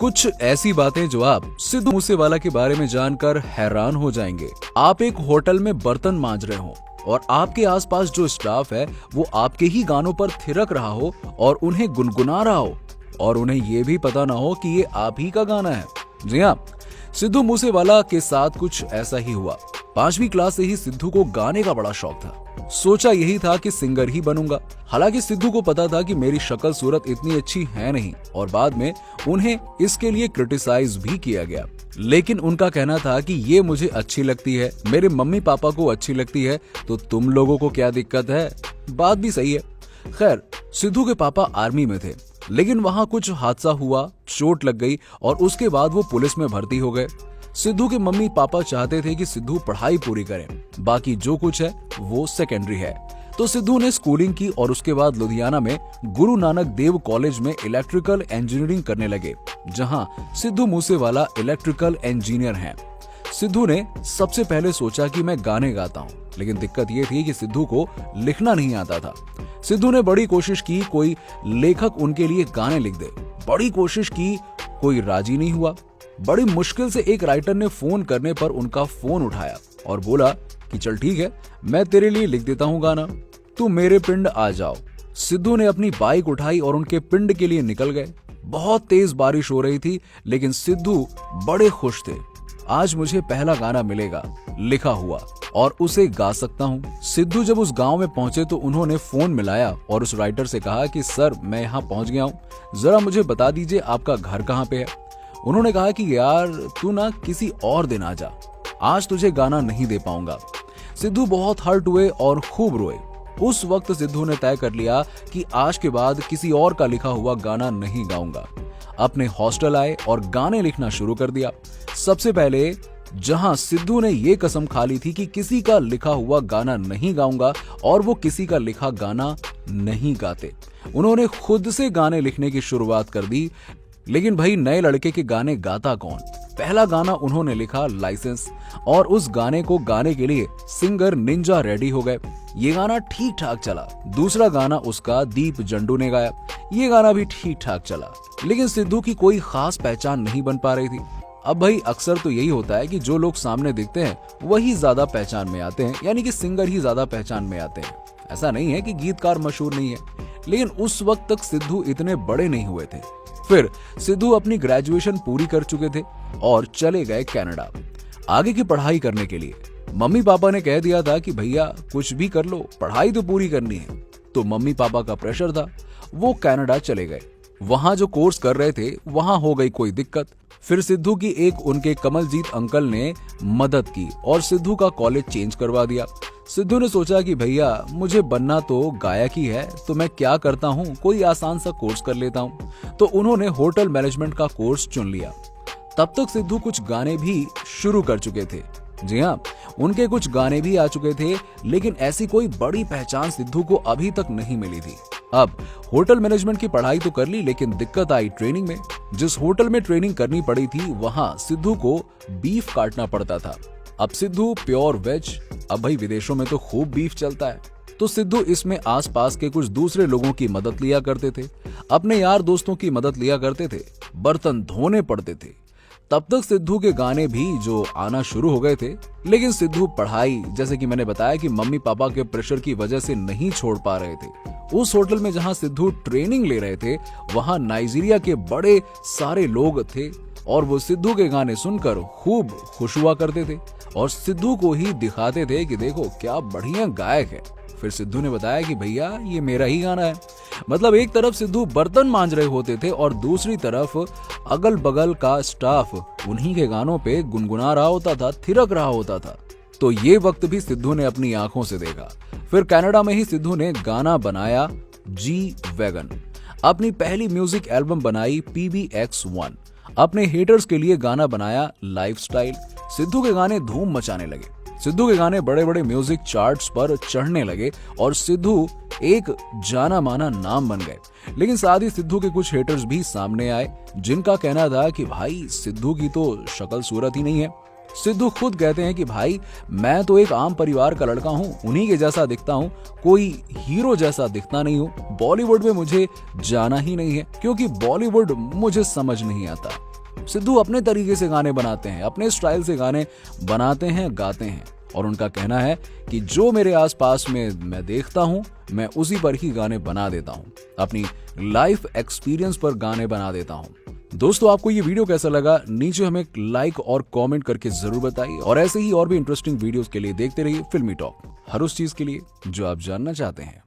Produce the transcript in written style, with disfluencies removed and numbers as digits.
कुछ ऐसी बातें जो आप सिद्धू मूसेवाला के बारे में जानकर हैरान हो जाएंगे। आप एक होटल में बर्तन मांज रहे हो और आपके आसपास जो स्टाफ है वो आपके ही गानों पर थिरक रहा हो और उन्हें गुनगुना रहा हो और उन्हें ये भी पता ना हो कि ये आप ही का गाना है। जी हाँ, सिद्धू मूसेवाला के साथ कुछ ऐसा ही हुआ। 5वीं क्लास से ही सिद्धू को गाने का बड़ा शौक था। सोचा यही था कि सिंगर ही बनूंगा। हालांकि सिद्धू को पता था कि मेरी शक्ल सूरत इतनी अच्छी है नहीं और बाद में उन्हें इसके लिए क्रिटिसाइज भी किया गया। लेकिन उनका कहना था कि ये मुझे अच्छी लगती है, मेरे मम्मी पापा को अच्छी लगती है, तो तुम लोगों को क्या दिक्कत है। बात भी सही है। खैर, सिद्धू के पापा आर्मी में थे, लेकिन वहां कुछ हादसा हुआ, चोट लग गई और उसके बाद वो पुलिस में भर्ती हो गए। सिद्धू के मम्मी पापा चाहते थे कि सिद्धू पढ़ाई पूरी करें, बाकी जो कुछ है वो सेकेंडरी है। तो सिद्धू ने स्कूलिंग की और उसके बाद लुधियाना में गुरु नानक देव कॉलेज में इलेक्ट्रिकल इंजीनियरिंग करने लगे, जहां सिद्धू मूसेवाला इलेक्ट्रिकल इंजीनियर हैं। सिद्धू ने सबसे पहले सोचा कि मैं गाने गाता हूं, लेकिन दिक्कत ये थी कि सिद्धू को लिखना नहीं आता था। सिद्धू ने बड़ी कोशिश की कोई लेखक उनके लिए गाने लिख दे, बड़ी कोशिश की, कोई राजी नहीं हुआ। बड़ी मुश्किल से एक राइटर ने फोन करने पर उनका फोन उठाया और बोला कि चल ठीक है, मैं तेरे लिए लिख देता हूं गाना, तू मेरे पिंड आ जाओ। सिद्धू ने अपनी बाइक उठाई और उनके पिंड के लिए निकल गए। बहुत तेज बारिश हो रही थी, लेकिन सिद्धू बड़े खुश थे। आज मुझे पहला गाना मिलेगा लिखा हुआ और उसे गा सकता हूँ। सिद्धू जब उस गांव में पहुंचे तो उन्होंने फोन मिलाया और उस राइटर से कहा कि सर, मैं यहाँ पहुंच गया हूँ, जरा मुझे बता दीजिए आपका घर कहाँ पे है। उन्होंने कहा कि यार तू ना किसी और दिन आ जा, आज तुझे गाना नहीं दे पाऊंगा। सिद्धू बहुत हर्ट हुए और खूब रोए। उस वक्त सिद्धू ने तय कर लिया कि आज के बाद किसी और का लिखा हुआ गाना नहीं गाऊंगा। अपने हॉस्टल आए और गाने लिखना शुरू कर दिया। सबसे पहले जहां सिद्धू ने ये कसम खा ली थी कि किसी का लिखा हुआ गाना नहीं गाऊंगा और वो किसी का लिखा गाना नहीं गाते, उन्होंने खुद से गाने लिखने की शुरुआत कर दी। लेकिन भाई, नए लड़के के गाने गाता कौन। पहला गाना उन्होंने लिखा लाइसेंस, और उस गाने को गाने के लिए सिंगर निंजा रेडी हो गए। ये गाना ठीक ठाक चला। दूसरा गाना उसका दीप जंडू ने गाया, ये गाना भी ठीक ठाक चला, लेकिन सिद्धू की कोई खास पहचान नहीं बन पा रही थी। अब भाई, अक्सर तो यही होता है कि जो लोग सामने दिखते हैं वही ज्यादा पहचान में आते हैं, यानी कि सिंगर ही ज्यादा पहचान में आते हैं। ऐसा नहीं है कि गीतकार मशहूर नहीं है, लेकिन उस वक्त तक सिद्धू इतने बड़े नहीं हुए थे। फिर सिद्धू अपनी ग्रेजुएशन पूरी कर चुके थे और चले गए कनाडा आगे की पढ़ाई करने के लिए। मम्मी पापा ने कह दिया था कि भैया कुछ भी कर लो, पढ़ाई तो पूरी करनी है। तो मम्मी पापा का प्रेशर था, वो कनाडा चले गए। वहां जो कोर्स कर रहे थे वहां हो गई कोई दिक्कत। फिर सिद्धू की एक उनके कमलजीत अंकल ने मदद की और सिद्धू का कॉलेज चेंज करवा दिया। सिद्धू ने सोचा कि भैया मुझे बनना तो गायक ही है, तो मैं क्या करता हूँ, कोई आसान सा कोर्स कर लेता हूँ। तो उन्होंने होटल मैनेजमेंट का कोर्स चुन लिया। तब तक सिद्धू कुछ गाने भी शुरू कर चुके थे। जी हाँ, उनके कुछ गाने भी आ चुके थे, लेकिन ऐसी कोई बड़ी पहचान सिद्धू को अभी तक नहीं मिली थी। अब होटल मैनेजमेंट की पढ़ाई तो कर ली, लेकिन दिक्कत आई ट्रेनिंग में। जिस होटल में ट्रेनिंग करनी पड़ी थी वहां सिद्धू को बीफ काटना पड़ता था। अब सिद्धू प्योर वेज, अब भाई विदेशों में तो खूब बीफ चलता है, तो सिद्धू इसमें आसपास के कुछ दूसरे लोगों की मदद लिया करते थे, अपने यार दोस्तों की मदद लिया करते थे, बर्तन धोने पड़ते थे। तब तक सिद्धू के गाने भी जो आना शुरू हो गए थे, लेकिन सिद्धू पढ़ाई, जैसे कि मैंने बताया कि मम्मी पापा के प्रेशर की वजह से नहीं छोड़ पा रहे थे। उस होटल में जहां सिद्धू ट्रेनिंग ले रहे थे वहां नाइजीरिया के बड़े सारे लोग थे और वो सिद्धू के गाने सुनकर खूब खुश हुआ करते थे और सिद्धू को ही दिखाते थे कि देखो क्या बढ़िया गायक है। फिर सिद्धू ने बताया कि भैया ये मेरा ही गाना है। मतलब एक तरफ सिद्धू बर्तन मांज रहे होते थे और दूसरी तरफ अगल बगल का स्टाफ उन्हीं के गानों पे गुनगुना रहा होता था, थिरक रहा होता था। तो ये वक्त भी सिद्धू ने अपनी आंखों से देखा। फिर कनाडा में ही सिद्धू ने गाना बनाया जी वैगन, अपनी पहली म्यूजिक एल्बम बनाई PBX1, अपने हेटर्स के लिए गाना बनाया लाइफस्टाइल। सिद्धू के गाने धूम मचाने लगे। सिद्धू के गाने बड़े बड़े म्यूजिक चार्ट्स पर चढ़ने लगे और सिद्धू एक जाना माना नाम बन गए। लेकिन साथ ही सिद्धू के कुछ हेटर्स भी सामने आए, जिनका कहना था कि भाई सिद्धू की तो शक्ल सूरत ही नहीं है। सिद्धू खुद कहते हैं कि भाई मैं तो एक आम परिवार का लड़का हूँ, उन्हीं के जैसा दिखता हूँ, कोई हीरो जैसा दिखता नहीं हूँ। बॉलीवुड में मुझे जाना ही नहीं है क्योंकि बॉलीवुड मुझे समझ नहीं आता। सिद्धू अपने तरीके से गाने बनाते हैं, अपने स्टाइल से गाने बनाते हैं, गाते हैं और उनका कहना है कि जो मेरे आसपास में मैं देखता हूं मैं उसी पर ही गाने बना देता हूं, अपनी लाइफ एक्सपीरियंस पर गाने बना देता हूं। दोस्तों, आपको ये वीडियो कैसा लगा नीचे हमें लाइक और कमेंट करके जरूर बताइए और ऐसे ही और भी इंटरेस्टिंग वीडियोस के लिए देखते रहिए फिल्मी टॉक, हर उस चीज के लिए जो आप जानना चाहते हैं।